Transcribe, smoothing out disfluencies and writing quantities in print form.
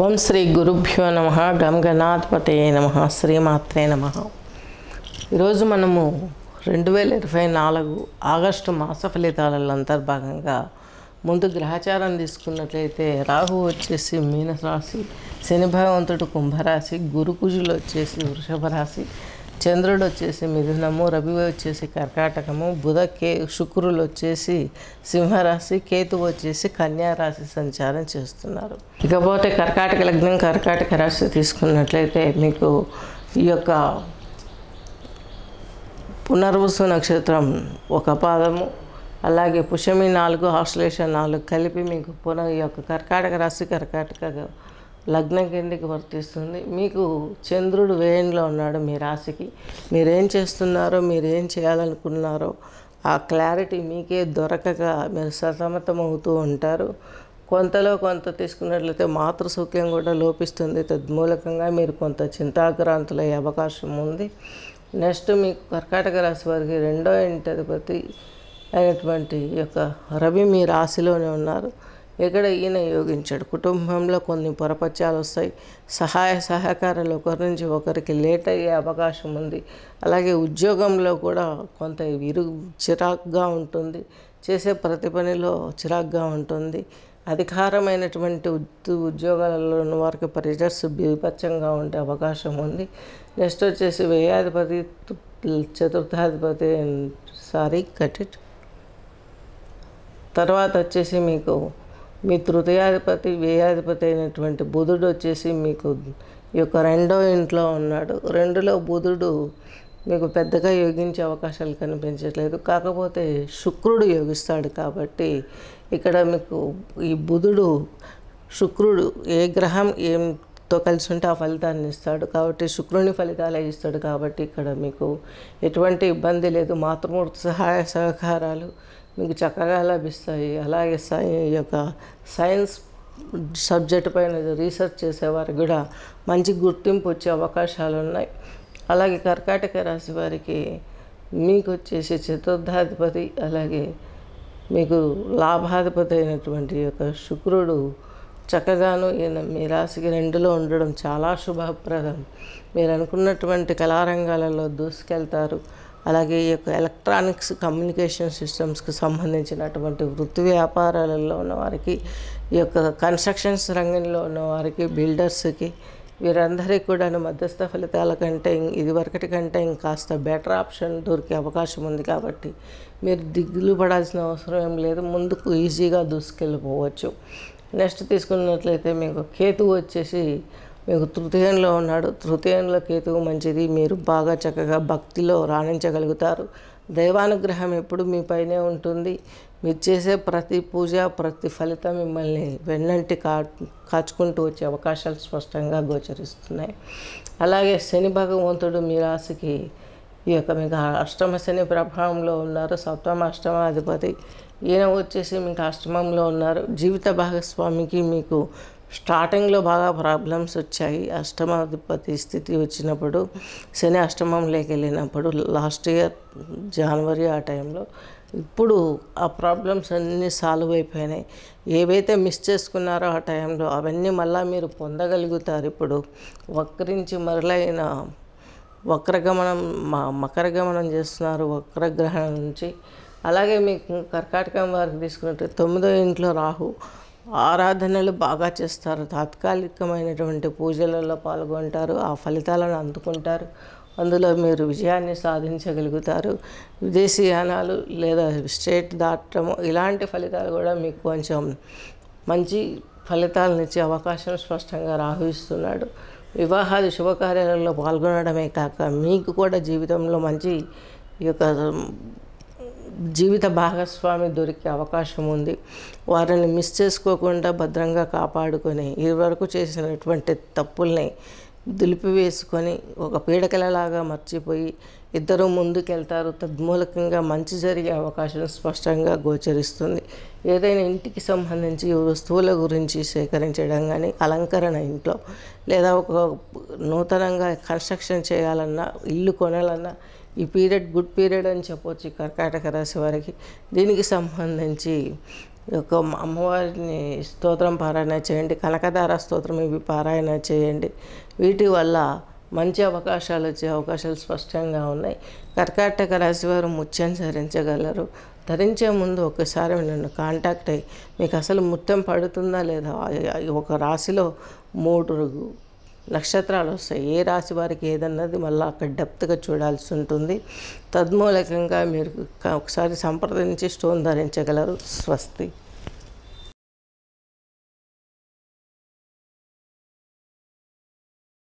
ఓం శ్రీ గురుభ్యో నమ గం గణాధిపతయే నమ శ్రీమాత్రే నమ. ఈరోజు మనము 2024 ఆగస్టు మాస ఫలితాలలో అంతర్భాగంగా ముందు గ్రహచారం తీసుకున్నట్లయితే రాహు వచ్చేసి మీనరాశి, శని భగవంతుడు కుంభరాశి, గురు కుజులు వచ్చేసి వృషభ రాశి, చంద్రుడు వచ్చేసి మిథునము, రవి వచ్చేసి కర్కాటకము, శుక్రులు వచ్చేసి సింహరాశి, కేతు వచ్చేసి కన్యా రాశి సంచారం చేస్తున్నారు. ఇకపోతే కర్కాటక లగ్నం, కర్కాటక రాశి తీసుకున్నట్లయితే మీకు ఈ యొక్క పునర్వసు నక్షత్రం ఒక పాదము, అలాగే పుష్యమి 4, ఆశ్లేష 4 కలిపి మీకు ఈ యొక్క కర్కాటక రాశి కర్కాటక లగ్నం కిందకి వర్తిస్తుంది. మీకు చంద్రుడు వ్యయంలో ఉన్నాడు మీ రాశికి. మీరేం చేస్తున్నారో, మీరేం చేయాలనుకున్నారో ఆ క్లారిటీ మీకే దొరకక మీరు సతమతం అవుతూ ఉంటారు. కొంతలో కొంత తీసుకున్నట్లయితే మాతృసౌఖ్యం కూడా లోపిస్తుంది. తద్మూలకంగా మీరు కొంత చింతాక్రాంతులయ్యే అవకాశం ఉంది. నెక్స్ట్ మీకు కర్కాటక రాశి వారికి 2వ ఇంటి అధిపతి అయినటువంటి యొక్క రవి మీ రాశిలోనే ఉన్నారు. ఇక్కడ ఈయన యోగించాడు. కుటుంబంలో కొన్ని పొరపత్యాలు వస్తాయి. సహాయ సహకారాలు ఒకరి నుంచి ఒకరికి లేట్ అయ్యే అవకాశం ఉంది. అలాగే ఉద్యోగంలో కూడా కొంత చిరాకుగా ఉంటుంది. చేసే ప్రతి పనిలో చిరాకుగా ఉంటుంది. అధికారమైనటువంటి ఉద్యోగాలలో ఉన్న వారికి ప్రెజర్స్ బీభత్సంగా ఉండే అవకాశం ఉంది. నెక్స్ట్ వచ్చేసి వ్యయాధిపతి, చతుర్థాధిపతి తర్వాత వచ్చేసి మీకు మీ తృతీయాధిపతి, వ్యయాధిపతి అయినటువంటి బుధుడు వచ్చేసి మీకు ఈ యొక్క 2వ ఇంట్లో ఉన్నాడు. 2లో బుధుడు మీకు పెద్దగా యోగించే అవకాశాలు కనిపించట్లేదు. కాకపోతే శుక్రుడు యోగిస్తాడు కాబట్టి ఇక్కడ మీకు ఈ బుధుడు శుక్రుడు ఏ గ్రహం ఏంతో కలిసి ఉంటే ఆ ఫలితాన్ని ఇస్తాడు. కాబట్టి శుక్రుని ఫలితాలే ఇస్తాడు. కాబట్టి ఇక్కడ మీకు ఎటువంటి ఇబ్బంది లేదు. మాతృమూర్తి సహాయ సహకారాలు మీకు చక్కగా లభిస్తాయి. అలాగే ఈ యొక్క సైన్స్ సబ్జెక్ట్ పైన రీసెర్చ్ చేసేవారికి కూడా మంచి గుర్తింపు వచ్చే అవకాశాలు ఉన్నాయి. అలాగే కర్కాటక రాశి వారికి మీకు వచ్చేసి చతుర్థాధిపతి, అలాగే మీకు లాభాధిపతి అయినటువంటి యొక్క శుక్రుడు చక్కగాను ఈయన మీ రాశికి 2లో ఉండడం చాలా శుభప్రదం. మీరు అనుకున్నటువంటి కళారంగాలలో దూసుకెళ్తారు. అలాగే ఈ యొక్క ఎలక్ట్రానిక్స్ కమ్యూనికేషన్ సిస్టమ్స్కి సంబంధించినటువంటి వృత్తి వ్యాపారాలలో ఉన్నవారికి, ఈ యొక్క కన్స్ట్రక్షన్స్ రంగంలో ఉన్నవారికి, బిల్డర్స్కి, వీరందరికీ కూడా మధ్యస్థ ఫలితాల కంటే ఇదివరకటి కంటే ఇంకాస్త బెటర్ ఆప్షన్ దొరికే అవకాశం ఉంది. కాబట్టి మీరు దిగులు పడాల్సిన అవసరం ఏం లేదు. ముందుకు ఈజీగా దూసుకెళ్ళిపోవచ్చు. నెక్స్ట్ తీసుకున్నట్లయితే మీకు కేతువు వచ్చేసి మీకు తృతీయంలో ఉన్నాడు. తృతీయంలో కేతువు మంచిది. మీరు బాగా చక్కగా భక్తిలో రాణించగలుగుతారు. దైవానుగ్రహం ఎప్పుడు మీ పైనే ఉంటుంది. మీరు చేసే ప్రతి పూజ, ప్రతి ఫలితం మిమ్మల్ని వెన్నంటి కాచుకుంటూ వచ్చే అవకాశాలు స్పష్టంగా గోచరిస్తున్నాయి. అలాగే శని భగవంతుడు మీ రాశికి ఈ యొక్క మీకు అష్టమ శని ప్రభావంలో ఉన్నారు. అష్టమాధిపతి ఈయన వచ్చేసి మీకు అష్టమంలో ఉన్నారు. జీవిత భాగస్వామికి మీకు స్టార్టింగ్లో బాగా ప్రాబ్లమ్స్ వచ్చాయి. అష్టమాధిపతి స్థితి వచ్చినప్పుడు, శని అష్టమంలోకి వెళ్ళినప్పుడు లాస్ట్ ఇయర్ జనవరి ఆ టైంలో. ఇప్పుడు ఆ ప్రాబ్లమ్స్ అన్నీ సాల్వ్ అయిపోయినాయి. ఏవైతే మిస్ చేసుకున్నారో ఆ టైంలో అవన్నీ మళ్ళీ మీరు పొందగలుగుతారు. ఇప్పుడు వక్రించి మరలైన వక్రగమనం మకర గమనం చేస్తున్నారు వక్రగ్రహణం నుంచి. అలాగే మీకు కర్కాటకం వారికి తీసుకున్నట్టు 9వ ఇంట్లో రాహు. ఆరాధనలు బాగా చేస్తారు. తాత్కాలికమైనటువంటి పూజలలో పాల్గొంటారు. ఆ ఫలితాలను అందుకుంటారు. అందులో మీరు విజయాన్ని సాధించగలుగుతారు. విదేశీయానాలు లేదా స్టేట్ దాటము ఇలాంటి ఫలితాలు కూడా మీకు కొంచెం మంచి ఫలితాలను ఇచ్చే అవకాశం స్పష్టంగా రాహు ఇస్తున్నాడు. వివాహాది శుభకార్యాలలో పాల్గొనడమే కాక మీకు కూడా జీవితంలో మంచి ఈ యొక్క జీవిత భాగస్వామి దొరికే అవకాశం ఉంది. వారిని మిస్ చేసుకోకుండా భద్రంగా కాపాడుకొని ఇదివరకు చేసినటువంటి తప్పుల్ని దులిపివేసుకొని ఒక పీడకలలాగా మర్చిపోయి ఇద్దరు ముందుకెళ్తారు. తద్మూలకంగా మంచి జరిగే అవకాశం స్పష్టంగా గోచరిస్తుంది. ఏదైనా ఇంటికి సంబంధించి వస్తువుల గురించి సేకరించడం కానీ, అలంకరణ ఇంట్లో లేదా ఒక నూతనంగా కన్స్ట్రక్షన్ చేయాలన్నా, ఇల్లు కొనాలన్నా ఈ పీరియడ్ గుడ్ పీరియడ్ అని చెప్పొచ్చు కర్కాటక రాశి వారికి. దీనికి సంబంధించి ఒక అమ్మవారిని స్తోత్రం పారాయణ చేయండి, కనకదార స్తోత్రం ఇవి పారాయణ చేయండి. వీటి వల్ల మంచి అవకాశాలు వచ్చే అవకాశాలు స్పష్టంగా ఉన్నాయి. కర్కాటక రాశి వారు ముత్యం ధరించగలరు. ధరించే ముందు ఒకసారి నన్ను కాంటాక్ట్ అయ్యి మీకు అసలు ముత్యం పడుతుందా లేదా, ఒక రాశిలో 3 నక్షత్రాలు వస్తాయి, ఏ రాశి వారికి ఏదన్నది మళ్ళీ అక్కడ డెప్త్గా చూడాల్సి ఉంటుంది. తద్మూలకంగా మీరు ఒకసారి సంప్రదించి స్టోన్ ధరించగలరు. స్వస్తి.